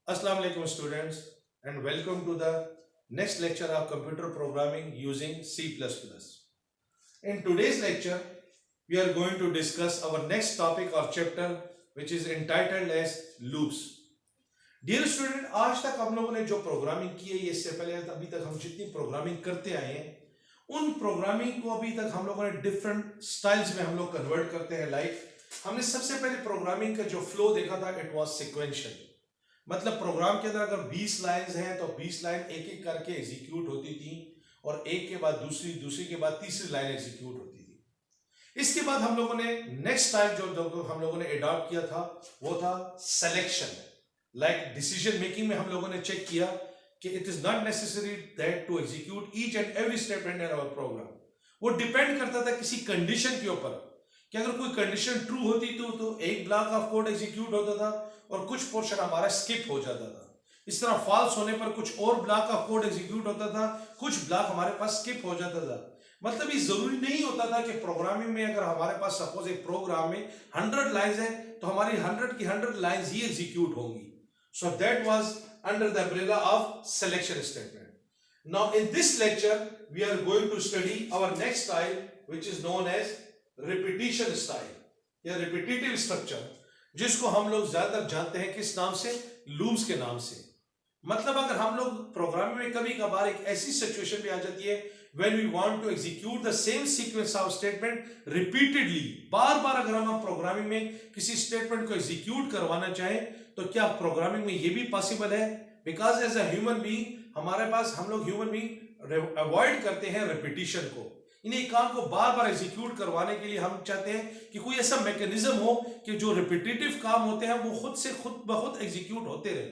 Assalamu alaikum students and welcome to the next lecture of computer programming using C++. In today's lecture, we are going to discuss our next topic or chapter which is entitled as loops. Dear student, आज तक हम लोगों ने जो programming की है ये इससे पहले अभी तक हम जितनी प्रोग्रामिंग करते आए हैं उन प्रोग्रामिंग को अभी तक हम लोगों ने डिफरेंट स्टाइल्स में हम लोग कन्वर्ट करते हैं। लाइक हमने सबसे पहले प्रोग्रामिंग का जो फ्लो देखा था इट वाज सिक्वेंशियल, मतलब प्रोग्राम के अंदर अगर 20 लाइंस हैं तो 20 लाइन एक एक करके एग्जीक्यूट होती थी और एक के बाद दूसरी, दूसरी के बाद तीसरी लाइन एग्जीक्यूट होती थी। इसके बाद हम लोगों ने नेक्स्ट टाइप जो हम लोगों ने अडॉप्ट किया था वो था सिलेक्शन। लाइक डिसीजन मेकिंग में हम लोगों ने चेक किया कि it is not necessary that to execute each and every step in our program. वो डिपेंड करता था किसी कंडीशन के ऊपर कि अगर कोई कंडीशन ट्रू होती तो एक ब्लॉक ऑफ कोड एग्जीक्यूट होता था और कुछ पोर्शन हमारा स्किप हो जाता था। इस तरह फॉल्स होने पर कुछ और ब्लॉक ऑफ कोड एग्जीक्यूट होता था, कुछ ब्लॉक हमारे पास स्किप हो जाता था। मतलब ये जरूरी नहीं होता था कि प्रोग्रामिंग में अगर हमारे पास सपोज एक प्रोग्राम में 100 लाइंस है तो हमारी 100 की 100 लाइंस ही एग्जीक्यूट होंगी। So that was under the umbrella of selection statement. Now in this lecture we are going to study our next style which is known as repetition style या repetitive structure, जिसको हम लोग ज्यादातर जानते हैं किस नाम से, लूप्स के नाम से। मतलब अगर हम लोग प्रोग्रामिंग में कभी कभार एक ऐसी सिचुएशन भी आ जाती है when we want to execute the same sequence of statement repeatedly, बार बार अगर हम प्रोग्रामिंग में किसी स्टेटमेंट को एग्जीक्यूट करवाना चाहें तो क्या प्रोग्रामिंग में ये भी पॉसिबल है? Because as a human being हमारे पास, हम लोग ह्यूमन बीइंग अवॉइड करते हैं रिपीटिशन को। इन्हीं काम को बार बार एग्जीक्यूट करवाने के लिए हम चाहते हैं कि कोई ऐसा मैकेनिज्म हो कि जो रिपीटेटिव काम होते हैं वो खुद से खुद ब खुद एग्जीक्यूट होते रहे।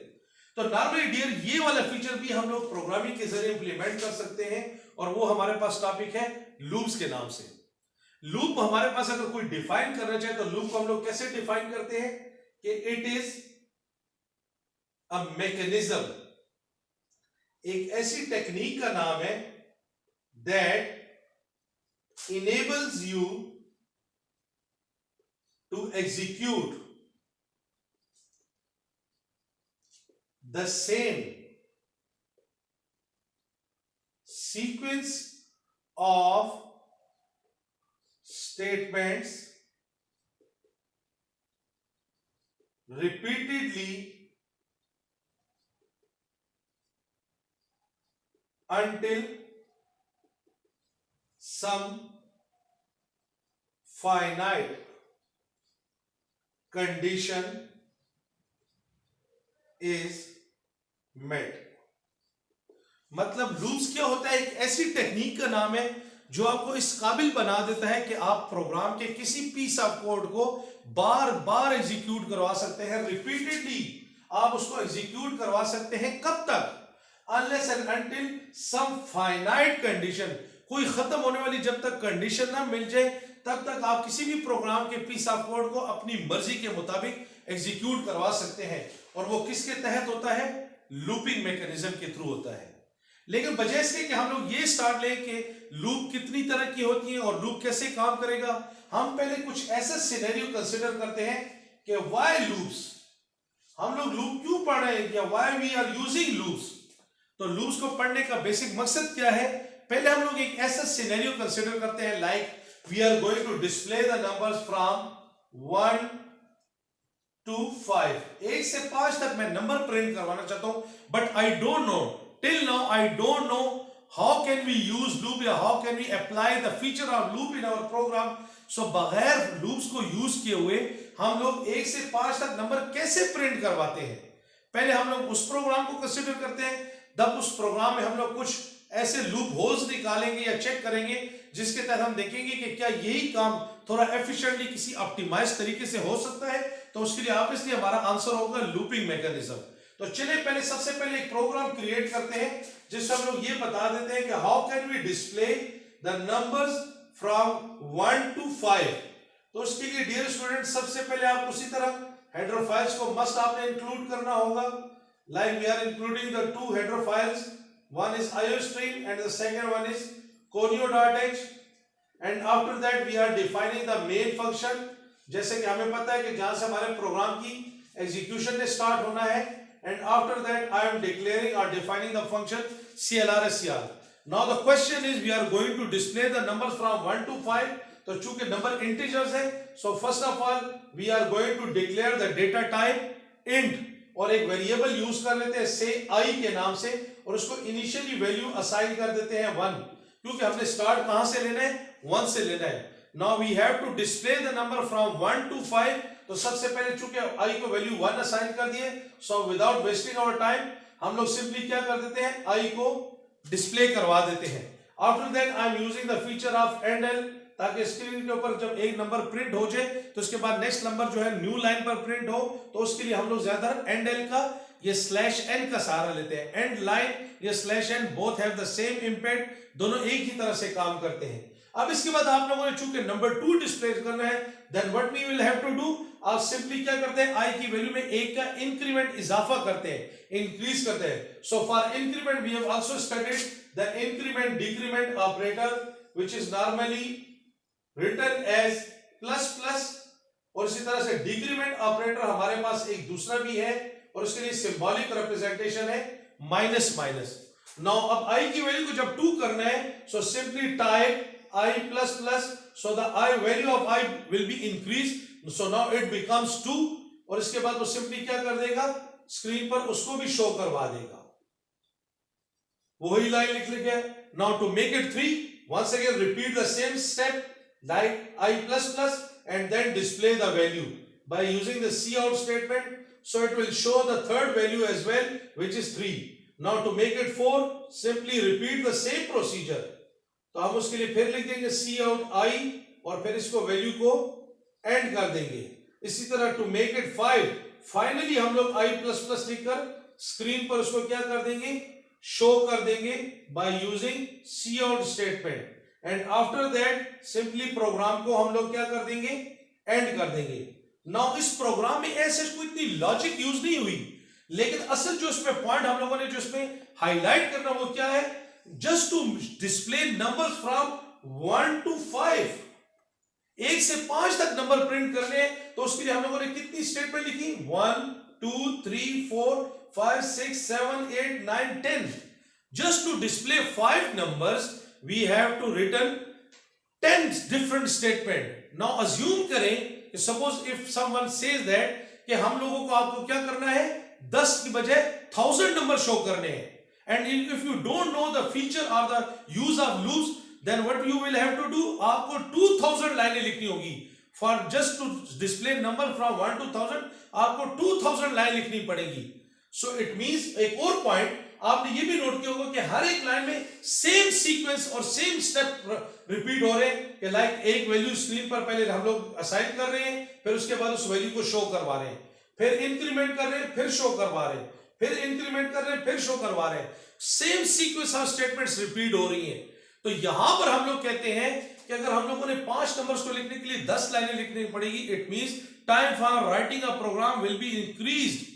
तो नॉर्मली डियर ये वाला फीचर भी हम लोग प्रोग्रामिंग के जरिए इंप्लीमेंट कर सकते हैं और वो हमारे पास टॉपिक है लूप्स के नाम से। लूप हमारे पास अगर कोई डिफाइन करना चाहे तो लूप को हम लोग कैसे डिफाइन करते हैं कि इट इज अ मैकेनिज्म, एक ऐसी टेक्निक का नाम है that enables you to execute the same sequence of statements repeatedly until some finite condition is met। मतलब लूप्स क्या होता है? एक ऐसी टेक्निक का नाम है जो आपको इस काबिल बना देता है कि आप प्रोग्राम के किसी पीस ऑफ कोड को बार बार एग्जीक्यूट करवा सकते हैं, रिपीटेडली आप उसको एग्जीक्यूट करवा सकते हैं। कब तक? Unless and until some finite condition, कोई खत्म होने वाली जब तक कंडीशन ना मिल जाए तब तक आप किसी भी प्रोग्राम के पीस ऑफ कोड को अपनी मर्जी के मुताबिक एग्जीक्यूट करवा सकते हैं। और वो किसके तहत होता है? लूपिंग मैकेनिज्म के थ्रू होता है। लेकिन बजाय इसके कि हम लोग ये स्टार्ट लें कि लूप कितनी तरह की होती है और लूप कैसे काम करेगा, हम पहले कुछ ऐसा सिनेरियो कंसीडर करते हैं कि व्हाई लूप्स, हम लोग लूप क्यों पढ़ रहे हैं या why we are using loops. तो लूप्स को पढ़ने का बेसिक मकसद क्या है? पहले हम लोग एक ऐसा सिनेरियो कंसीडर करते हैं like we are going to display the numbers from 1 to 5, 1 से 5 तक मैं नंबर प्रिंट करवाना चाहता हूं, but I don't know, till now I don't know how can we use loop या how can we apply the feature of loop in our program. So बगैर loops को use किए हुए हम लोग 1 से 5 तक नंबर कैसे प्रिंट करवाते हैं? पहले हम लोग उस प्रोग्राम को कंसीडर करते हैं, तब उस प्रोग्राम में हम लोग कुछ ऐसे लूप होल्स निकालेंगे या चेक करेंगे जिसके तहत हम देखेंगे कि क्या यही काम थोड़ा एफिशिएंटली किसी ऑप्टिमाइज तरीके से हो सकता है। तो उसके लिए ऑब्वियसली हमारा आंसर होगा लूपिंग मैकेनिज्म। तो चलिए पहले सबसे पहले एक प्रोग्राम क्रिएट करते हैं जिससे हम लोग ये बता देते हैं कि how can we display the numbers from 1 to 5। तो उसके लिए डियर स्टूडेंट सबसे पहले आप उसी तरह हेडर फाइल्स को मस्ट आपने इंक्लूड करना होगा। Like we are including the two header files, one is iostream and the second one is conio.h, and after that we are defining the main function। जैसे कि हमें पता है कि जहां से हमारे प्रोग्राम की एग्जीक्यूशन ने स्टार्ट होना है and after that I am declaring or defining the function CLR as CR. Now the question is we are going to display the numbers from 1 to 5. तो चूंकि नंबर इंटीजर्स है, so first of all we are going to declare the data type int और एक variable use कर लेते हैं से I के नाम से और उसको इनिशियली वैल्यू असाइन कर देते हैं 1, क्योंकि हमने स्टार्ट कहां से लेना है, 1 से लेना है. Now we have to display the number from 1 to 5. तो सबसे पहले चूंकि I को वैल्यू 1 असाइन कर दिए, so without wasting our time हम लोग सिंपली क्या कर देते हैं, I को डिस्प्ले करवा देते हैं. After that I am using the feature of AND, ताकि स्क्रीन के ऊपर जब एक नंबर प्रिंट हो जाए तो उसके बाद नेक्स्ट नंबर जो है न्यू लाइन पर प्रिंट हो, तो उसके लिए हम लोग ज्यादातर AND का ये /n का सहारा लेते हैं. एंड लाइन ये /n both have the same impact, दोनों एक ही तरह से काम करते हैं. अब इसके बाद आप लोगों ने चूंकि नंबर 2 डिस्प्ले करना है, then what we will have to do, आप सिंपली क्या करते हैं, I की वैल्यू में एक का इंक्रीमेंट इजाफा करते हैं, इंक्रीज करते हैं. So for increment we have also studied the increment decrement operator which is normally written as plus plus, और इसी तरह से डिक्रीमेंट ऑपरेटर हमारे पास एक दूसरा भी है और उसके लिए सिंबॉलिक रिप्रेजेंटेशन है माइनस माइनस. नाउ अब I की वैल्यू को जब 2 करना है, so simply type I plus plus, so the I value of I will be increase, so now it becomes 2, और इसके बाद वो सिंपली क्या कर देगा, स्क्रीन पर उसको भी शो करवा देगा. वही लाइन लिख लिया. Now to make it 3, once again repeat the same step like I plus plus and then display the value by using the cout statement, so it will show the third value as well, which is 3. Now to make it 4, simply repeat the same procedure. तो हम उसके लिए फिर लिख देंगे cout I और फिर इसको वैल्यू को एंड कर देंगे. इसी तरह टू मेक इट 5, फाइनली हम लोग I प्लस प्लस लिखकर स्क्रीन पर उसको क्या कर देंगे, शो कर देंगे by using cout statement. And after that simply program को हम लोग क्या कर देंगे, एंड कर देंगे. नाउ इस प्रोग्राम में ऐसे कोई इतनी लॉजिक यूज नहीं हुई, लेकिन असल जो इसमें पॉइंट हम लोगों ने जो इसमें हाईलाइट करना वो क्या है, just to display numbers from 1 to 5, 1 से 5 तक नंबर प्रिंट करने, तो उसके लिए हम लोगों ने कितनी स्टेटमेंट लिखी, 1 2 3 4 5 6 7 8 9 10. Just to display 5 numbers we have to written 10 different statement. Now assume करें कि suppose if someone says that कि हम लोगों को आपको क्या करना है, 10 की बजाय 1000 नंबर शो करने हैं, and if you don't know the feature or the use of loops, then what you will have to do, आपको 2000 लाइनें लिखनी होगी. For just to display number from 1 to 1000 आपको 2000 लाइन लिखनी पड़ेगी. So it means एक और पॉइंट आपने ये भी नोट किया होगा कि हर एक लाइन में सेम सीक्वेंस और सेम स्टेप रिपीट हो रहे हैं, कि लाइक एक वैल्यू स्क्रीन पर पहले हम लोग असाइन कर रहे हैं, फिर उसके बाद उस वैल्यू को शो करवा रहे हैं, फिर इंक्रीमेंट कर रहे हैं, फिर शो करवा रहे हैं, फिर इंक्रीमेंट कर रहे हैं, फिर शो करवा रहे हैं. Same sequence of statements repeat हो रही हैं. तो यहां पर हम लोग कहते हैं कि अगर हम लोगों ने 5 नंबर्स को लिखने के लिए 10 लाइनें लिखनी पड़ेगी, it means time for writing a program will be increased.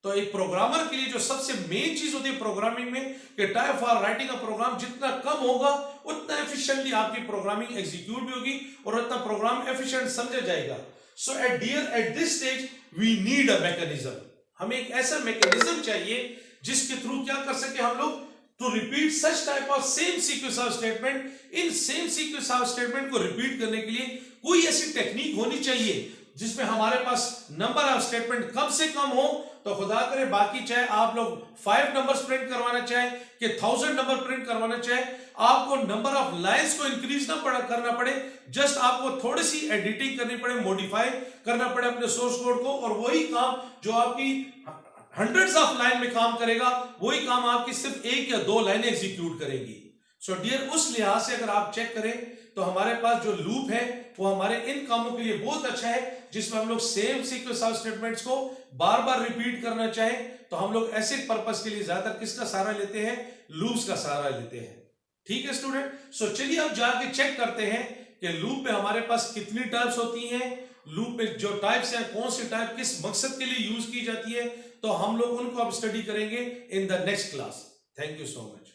तो एक प्रोग्रामर के लिए जो सबसे मेन चीज होती है प्रोग्रामिंग में, कि time for writing a program जितना कम होगा उतना एफिशिएंटली आपकी प्रोग्रामिंग एग्जीक्यूट भी होगी और उतना प्रोग्राम एफिशिएंट समझा जाएगा. So at this stage we need a mechanism. हमें एक ऐसा मैकेनिज्म चाहिए जिसके थ्रू क्या कर सके हम लोग, to repeat such type of same sequence of statement. इन सेम सीक्वेंस ऑफ स्टेटमेंट को रिपीट करने के लिए कोई ऐसी टेक्निक होनी चाहिए जिसमें हमारे पास नंबर ऑफ स्टेटमेंट कम से कम हो. तो खुदा करे बाकी चाहे आप लोग 5 नंबर्स प्रिंट करवाना चाहे कि 1000 नंबर प्रिंट करवाना चाहे, आपको नंबर ऑफ लाइंस को इंक्रीज ना करना पड़े, जस्ट आपको थोड़ी सी एडिटिंग करनी पड़े, मॉडिफाई करना पड़े अपने सोर्स कोड को, और वही काम जो आपकी हंड्रेड्स ऑफ लाइन में काम करेगा, वही काम आपकी सिर्फ 1 या 2 लाइनें एग्जीक्यूट करेंगी. सो डियर, उस लिहाज से अगर आप चेक करें तो हमारे पास जो लूप है वो हमारे इन कामों के लिए बहुत अच्छा है, जिसमें हम लोग सेम सीक्वेंस ऑफ स्टेटमेंट्स को बार बार रिपीट करना चाहें तो हम लोग ऐसे पर्पस के लिए ज्यादातर किसका सहारा लेते हैं, लूप्स का सहारा लेते हैं. ठीक है स्टूडेंट. सो चलिए अब जाके चेक करते हैं कि लूप में हमारे पास कितनी टाइप्स होती हैं, लूप में जो टाइप्स हैं कौन सी टाइप किस मकसद के लिए यूज की जाती है. तो हम लोग उनको अब स्टडी करेंगे in the next class. Thank you so much.